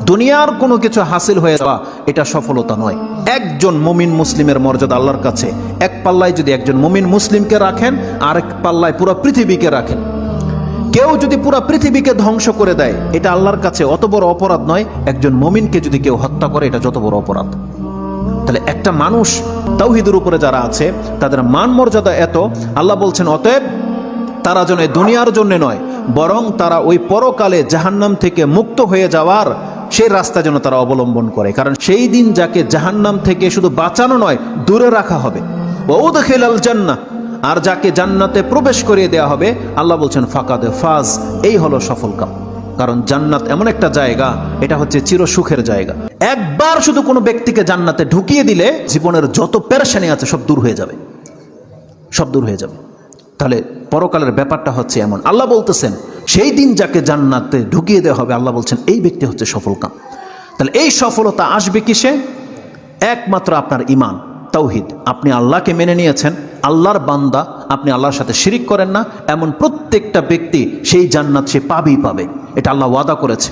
দুনিয়ার কোনো কিছু হাসিল হয়ে যাওয়া এটা সফলতা নয়। একজন মুমিন মুসলিমের মর্যাদা আল্লাহর কাছে, এক পাল্লায় যদি একজন মুমিন মুসলিমকে রাখেন, আরেক পাল্লায় পুরো পৃথিবীকে রাখেন। কেউ যদি পুরো পৃথিবীকে ধ্বংস করে দেয়, এটা আল্লাহর কাছে অত বড় অপরাধ নয়। একজন মুমিনকে যদি কেউ হত্যা করে, এটা যত বড় অপরাধ। তাহলে একটা মানুষ তাওহীদের উপরে যারা আছে তাদের মান মর্যাদা এত, আল্লাহ বলছেন অতএব তারা যেন দুনিয়ার জন্য নয়, বরং তারা ওই পরকালে জাহান্নাম থেকে মুক্ত হয়ে যাওয়ার সেই রাস্তা যেন তারা অবলম্বন করে। কারণ সেই দিন যাকে জাহান্নাম থেকে শুধু বাঁচানো নয়, দূরে রাখা হবে। ওয়াউদখিলাল জান্নাহ, আর যাকে জান্নাতে প্রবেশ করিয়ে দেওয়া হবে, আল্লাহ বলছেন ফাকাদে ফাজ, এই হলো সফল কাম। কারণ জান্নাত এমন একটা জায়গা, এটা হচ্ছে চির সুখের জায়গা। একবার শুধু কোনো ব্যক্তিকে জান্নাতে ঢুকিয়ে দিলে জীবনের যত পেরেশানি আছে সব দূর হয়ে যাবে, সব দূর হয়ে যাবে। তাহলে পরকালের ব্যাপারটা হচ্ছে এমন। আল্লাহ বলতেছেন সেই দিন যাকে জান্নাতে ঢুকিয়ে দেওয়া হবে, আল্লাহ বলছেন এই ব্যক্তি হচ্ছে সফল কাম। তাহলে এই সফলতা আসবে কিসে? একমাত্র আপনার ঈমান, তাওহীদ। আপনি আল্লাহকে মেনে নিয়েছেন, আল্লাহর বান্দা, আপনি আল্লাহর সাথে শিরিক করেন না, এমন প্রত্যেকটা ব্যক্তি সেই জান্নাত সে পাবেই পাবে। এটা আল্লাহ ওয়াদা করেছে।